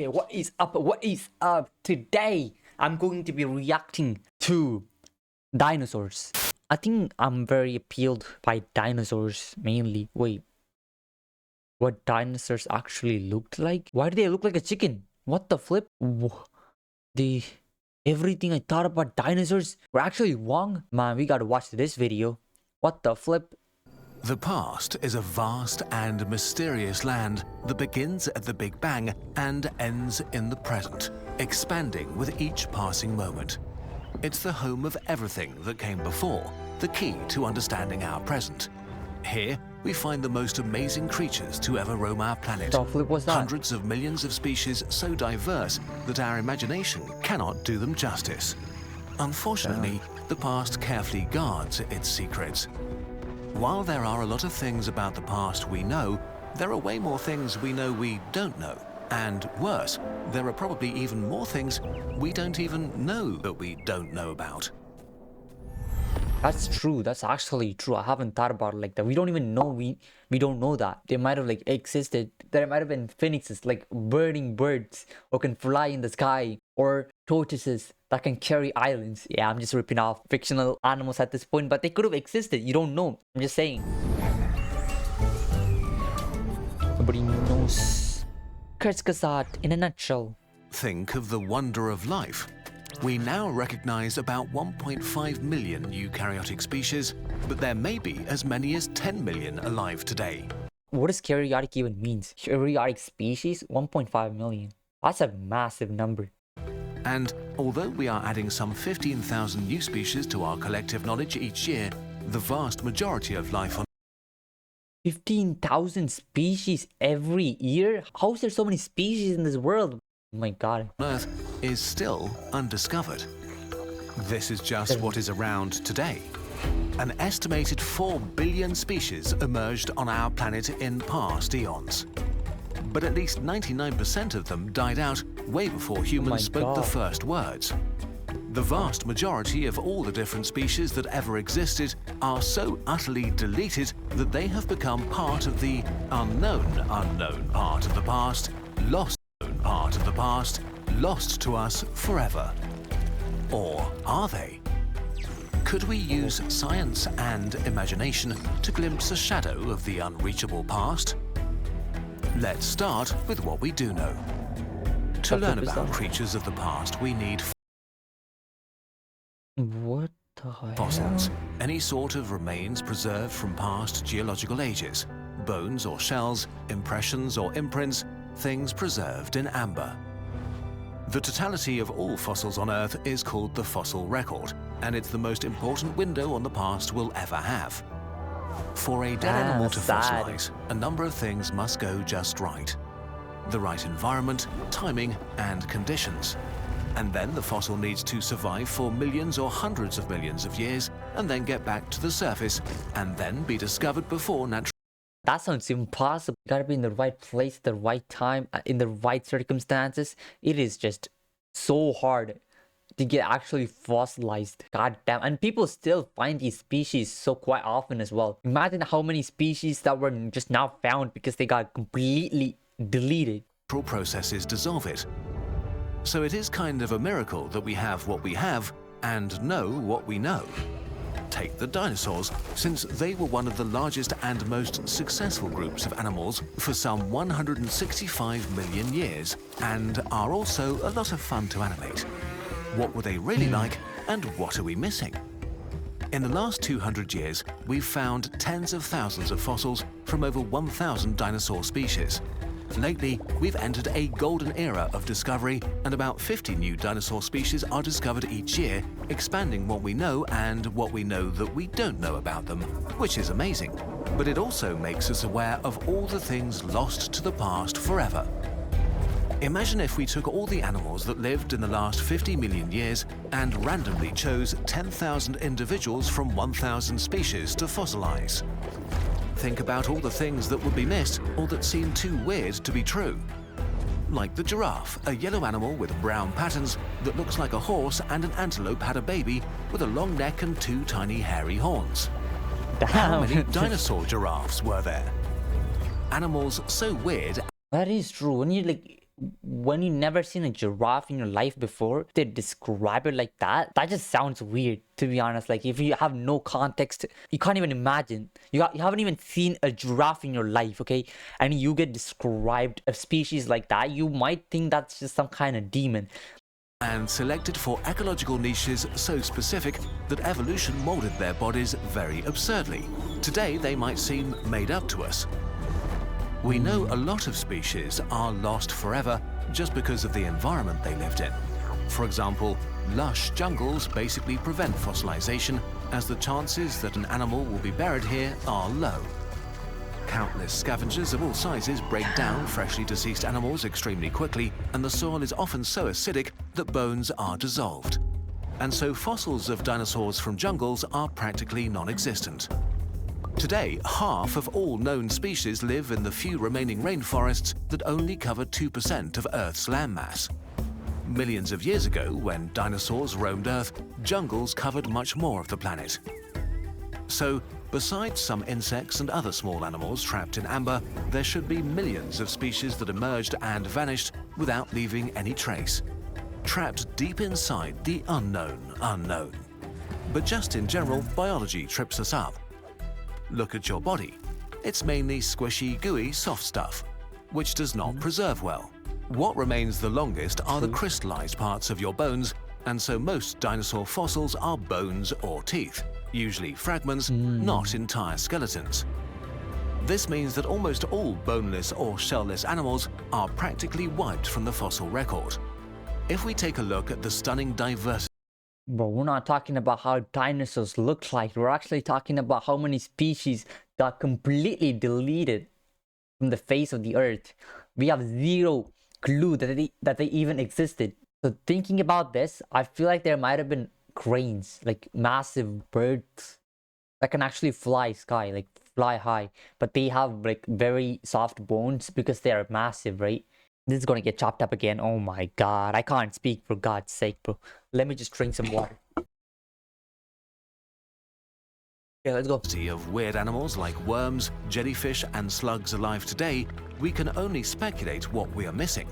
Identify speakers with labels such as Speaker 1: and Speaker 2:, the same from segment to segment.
Speaker 1: Okay, what is up? What is up? Today, I'm going to be reacting to dinosaurs. I think I'm very appealed by dinosaurs mainly. Wait, what dinosaurs actually looked like? Why do they look like a chicken? What the flip? The everything I thought about dinosaurs were actually wrong. Man, we gotta watch this video. What the flip?
Speaker 2: The past is a vast and mysterious land that begins at the Big Bang and ends in the present, expanding with each passing moment. It's the home of everything that came before, the key to understanding our present. Here, we find the most amazing creatures to ever roam our planet.
Speaker 1: What the flip was that?
Speaker 2: Hundreds of millions of species so diverse that our imagination cannot do them justice. Unfortunately, the past carefully guards its secrets. While there are a lot of things about the past we know, there are way more things we know we don't know. And worse, there are probably even more things we don't even know that we don't know about.
Speaker 1: That's true. That's actually true. I haven't thought about it like that. We don't even know we don't know that. They might have like existed. There might have been phoenixes, like burning birds, or can fly in the sky, or tortoises that can carry islands. Yeah, I'm just ripping off fictional animals at this point, but they could have existed. You don't know. I'm just saying. Nobody knows. Kurzgesagt, in a nutshell.
Speaker 2: Think of the wonder of life. We now recognize about 1.5 million eukaryotic species, but there may be as many as 10 million alive today.
Speaker 1: What does karyotic even means? Karyotic species? 1.5 million. That's a massive number.
Speaker 2: And although we are adding some 15,000 new species to our collective knowledge each year, the vast majority of life on
Speaker 1: 15,000 species every year? How is there so many species in this world? Oh my god.
Speaker 2: Earth is still undiscovered. This is just what is around today. An estimated 4 billion species emerged on our planet in past eons. But at least 99% of them died out way before humans spoke the first words. The vast majority of all the different species that ever existed are so utterly deleted that they have become part of the unknown part of the past, lost part of the past, lost to us forever. Or are they? Could we use science and imagination to glimpse a shadow of the unreachable past? Let's start with what we do know. To learn about creatures of the past, we need
Speaker 1: What the hell?
Speaker 2: Fossils, any sort of remains preserved from past geological ages, bones or shells, impressions or imprints, things preserved in amber. The totality of all fossils on Earth is called the fossil record, and it's the most important window on the past we'll ever have. For a dead animal to fossilize, a number of things must go just right. The right environment, timing, and conditions. And then the fossil needs to survive for millions or hundreds of millions of years, and then get back to the surface, and then be discovered before natural.
Speaker 1: That sounds impossible. You gotta be in the right place at the right time, in the right circumstances. It is just so hard to get actually fossilized. God damn. And people still find these species so quite often as well. Imagine how many species that were just now found because they got completely deleted.
Speaker 2: Processes dissolve it. So it is kind of a miracle that we have what we have and know what we know. Take the dinosaurs, since they were one of the largest and most successful groups of animals for some 165 million years, and are also a lot of fun to animate. What were they really like, and what are we missing? In the last 200 years, we've found tens of thousands of fossils from over 1,000 dinosaur species. Lately, we've entered a golden era of discovery, and about 50 new dinosaur species are discovered each year, expanding what we know and what we know that we don't know about them, which is amazing. But it also makes us aware of all the things lost to the past forever. Imagine if we took all the animals that lived in the last 50 million years and randomly chose 10,000 individuals from 1,000 species to fossilize. Think about all the things that would be missed or that seem too weird to be true. Like the giraffe, a yellow animal with brown patterns that looks like a horse, and an antelope had a baby with a long neck and 2 tiny hairy horns.
Speaker 1: Damn.
Speaker 2: How many dinosaur giraffes were there? Animals so weird.
Speaker 1: That is true. When you like when you never seen a giraffe in your life before, they describe it like that. That just sounds weird, to be honest. Like, if you have no context, you can't even imagine. You haven't even seen a giraffe in your life, okay? And you get described a species like that, you might think that's just some kind of demon.
Speaker 2: And selected for ecological niches so specific that evolution molded their bodies very absurdly. Today, they might seem made up to us. We know a lot of species are lost forever just because of the environment they lived in. For example, lush jungles basically prevent fossilization, as the chances that an animal will be buried here are low. Countless scavengers of all sizes break down freshly deceased animals extremely quickly, and the soil is often so acidic that bones are dissolved. And so fossils of dinosaurs from jungles are practically non-existent. Today, half of all known species live in the few remaining rainforests that only cover 2% of Earth's landmass. Millions of years ago, when dinosaurs roamed Earth, jungles covered much more of the planet. So, besides some insects and other small animals trapped in amber, there should be millions of species that emerged and vanished without leaving any trace. Trapped deep inside the unknown unknown. But just in general, biology trips us up. Look at your body. It's mainly squishy, gooey, soft stuff, which does not preserve well. What remains the longest are the crystallized parts of your bones, and so most dinosaur fossils are bones or teeth, usually fragments, not entire skeletons. This means that almost all boneless or shell-less animals are practically wiped from the fossil record. If we take a look at the stunning diversity.
Speaker 1: Bro, we're not talking about how dinosaurs look like. We're actually talking about how many species got completely deleted from the face of the earth. We have zero clue that they even existed. So thinking about this, I feel like there might have been cranes, like massive birds that can actually fly high, but they have like very soft bones because they are massive, right? This is gonna get chopped up again. Oh my god, I can't speak, for God's sake, bro. Let me just drink some water. Okay, let's go.
Speaker 2: Of weird animals like worms, jellyfish, and slugs alive today, we can only speculate what we are missing.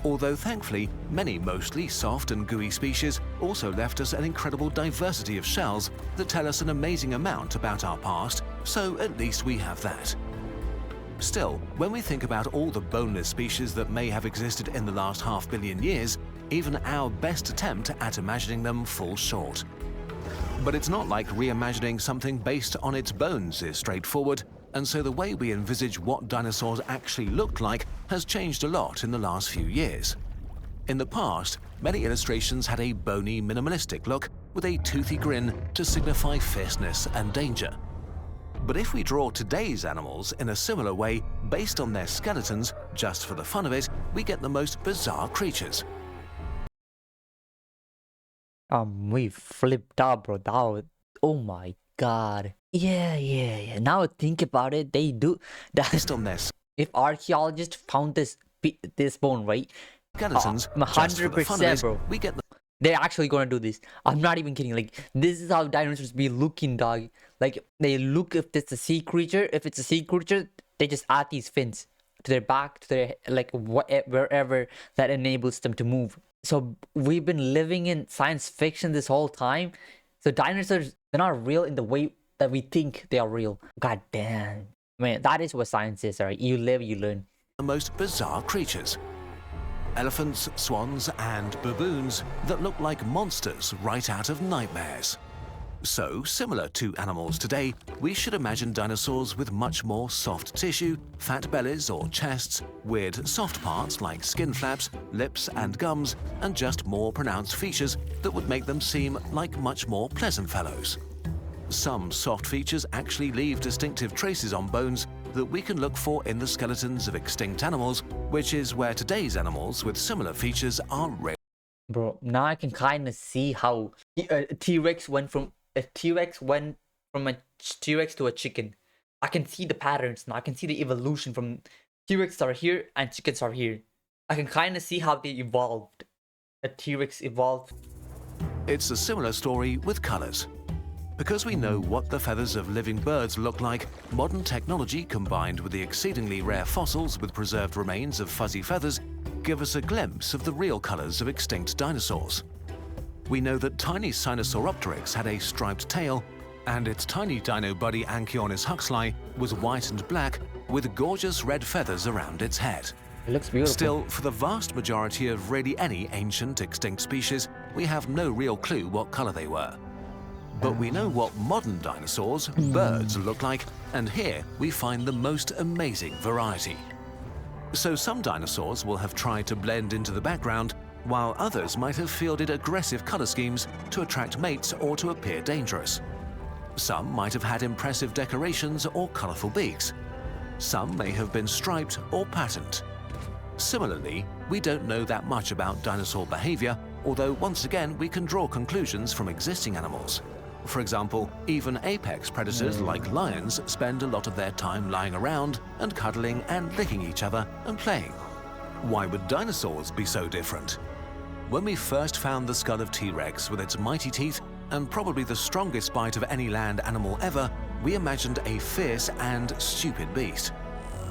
Speaker 2: Although thankfully, many mostly soft and gooey species also left us an incredible diversity of shells that tell us an amazing amount about our past, so at least we have that. Still, when we think about all the boneless species that may have existed in the last 500 million years, even our best attempt at imagining them falls short. But it's not like reimagining something based on its bones is straightforward, and so the way we envisage what dinosaurs actually looked like has changed a lot in the last few years. In the past, many illustrations had a bony, minimalistic look with a toothy grin to signify fierceness and danger. But if we draw today's animals in a similar way, based on their skeletons, just for the fun of it, we get the most bizarre creatures.
Speaker 1: We flipped out, bro. Oh my god. Yeah. Now think about it, they do.
Speaker 2: Based on this.
Speaker 1: If archaeologists found this bone, right?
Speaker 2: Skeletons,
Speaker 1: 100%, bro.
Speaker 2: We get
Speaker 1: They're actually gonna do this. I'm not even kidding. Like, this is how dinosaurs be looking, dog. Like, they look if it's a sea creature. If it's a sea creature, they just add these fins to their back, to their, like, wherever that enables them to move. So we've been living in science fiction this whole time. So dinosaurs, they're not real in the way that we think they are real. God damn. Man, that is what science is, alright? You live, you learn.
Speaker 2: The most bizarre creatures. Elephants, swans, and baboons that look like monsters right out of nightmares. So, similar to animals today, we should imagine dinosaurs with much more soft tissue, fat bellies or chests, weird soft parts like skin flaps, lips and gums, and just more pronounced features that would make them seem like much more pleasant fellows. Some soft features actually leave distinctive traces on bones that we can look for in the skeletons of extinct animals, which is where today's animals with similar features are rare.
Speaker 1: Bro, now I can kind of see how a T-Rex went from a T-Rex to a chicken. I can see the patterns now. I can see the evolution from T-Rex are here and chickens are here. I can kind of see how they evolved. A T-Rex evolved.
Speaker 2: It's a similar story with colors. Because we know what the feathers of living birds look like, modern technology combined with the exceedingly rare fossils with preserved remains of fuzzy feathers give us a glimpse of the real colors of extinct dinosaurs. We know that tiny Sinosauropteryx had a striped tail, and its tiny dino buddy Anchiornis huxley was white and black with gorgeous red feathers around its head.
Speaker 1: It looks beautiful.
Speaker 2: Still, for the vast majority of really any ancient extinct species, we have no real clue what color they were. But we know what modern dinosaurs, birds, look like, and here we find the most amazing variety. So some dinosaurs will have tried to blend into the background, while others might have fielded aggressive color schemes to attract mates or to appear dangerous. Some might have had impressive decorations or colorful beaks. Some may have been striped or patterned. Similarly, we don't know that much about dinosaur behavior, although once again we can draw conclusions from existing animals. For example, even apex predators like lions spend a lot of their time lying around and cuddling and licking each other and playing. Why would dinosaurs be so different? When we first found the skull of T-Rex with its mighty teeth and probably the strongest bite of any land animal ever, we imagined a fierce and stupid beast.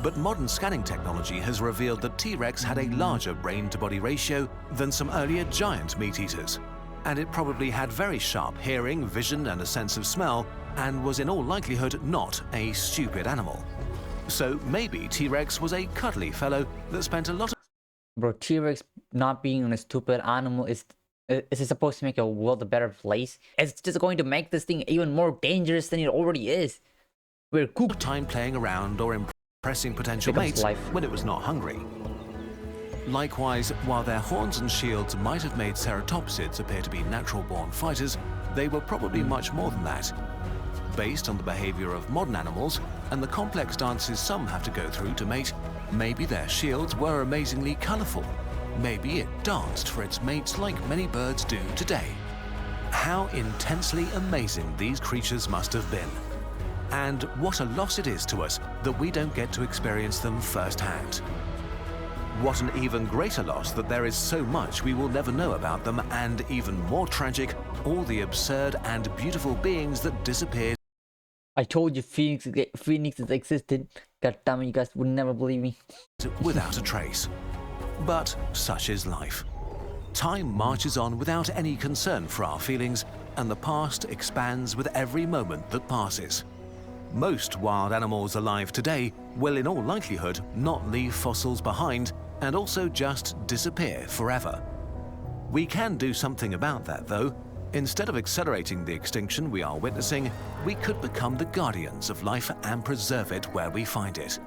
Speaker 2: But modern scanning technology has revealed that T-Rex had a larger brain-to-body ratio than some earlier giant meat-eaters. And it probably had very sharp hearing, vision, and a sense of smell, and was in all likelihood not a stupid animal. So maybe T-Rex was a cuddly fellow that spent a lot of...
Speaker 1: Bro, T-Rex not being a stupid animal is it supposed to make a world a better place? It's just going to make this thing even more dangerous than it already is. We're cooked.
Speaker 2: Time playing around or impressing potential mates when it was not hungry. Likewise, while their horns and shields might have made ceratopsids appear to be natural-born fighters, they were probably much more than that. Based on the behavior of modern animals and the complex dances some have to go through to mate, maybe their shields were amazingly colorful. Maybe it danced for its mates like many birds do today. How intensely amazing these creatures must have been. And what a loss it is to us that we don't get to experience them firsthand. What an even greater loss that there is so much we will never know about them, and even more tragic, all the absurd and beautiful beings that disappeared.
Speaker 1: I told you phoenixes existed. God damn it, you guys would never believe me.
Speaker 2: Without a trace. But such is life. Time marches on without any concern for our feelings, and the past expands with every moment that passes. Most wild animals alive today will in all likelihood not leave fossils behind and also just disappear forever. We can do something about that though. Instead of accelerating the extinction we are witnessing, we could become the guardians of life and preserve it where we find it.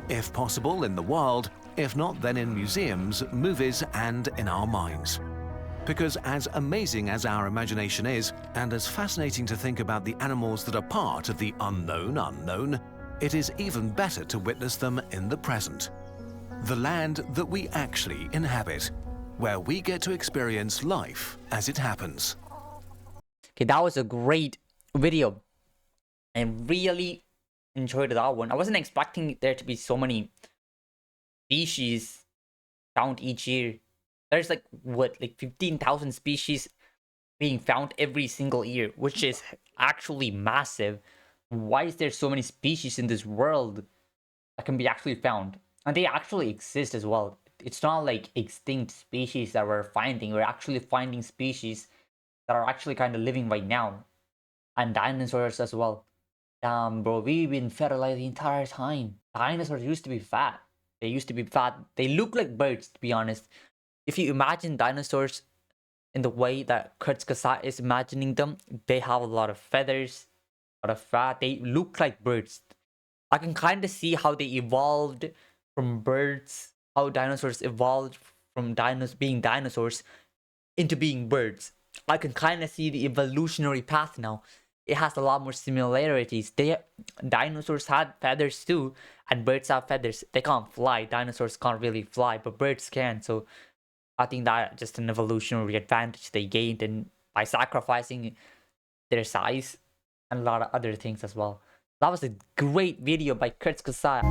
Speaker 2: If possible in the wild, if not then in museums, movies and in our minds. Because as amazing as our imagination is, and as fascinating to think about the animals that are part of the unknown, it is even better to witness them in the present. The land that we actually inhabit, where we get to experience life as it happens.
Speaker 1: Okay, that was a great video. I really enjoyed that one. I wasn't expecting there to be so many species found each year. There's like 15,000 species being found every single year, which is actually massive. Why is there so many species in this world that can be actually found? And they actually exist as well. It's not like extinct species that we're finding. We're actually finding species that are actually kind of living right now. And dinosaurs as well. Damn, bro, we've been fed alive the entire time. Dinosaurs used to be fat. They used to be fat. They look like birds, to be honest. If you imagine dinosaurs in the way that Kurtzkasa is imagining them, they have a lot of feathers, a lot of fat. They look like birds. I can kind of see how they evolved from birds, how dinosaurs evolved from being dinosaurs into being birds. I can kind of see the evolutionary path now. It has a lot more similarities. Dinosaurs had feathers too, and birds have feathers. They can't fly. Dinosaurs can't really fly, but birds can. So I think that just an evolutionary advantage they gained and by sacrificing their size and a lot of other things as well. That was a great video by Kurtzkasa.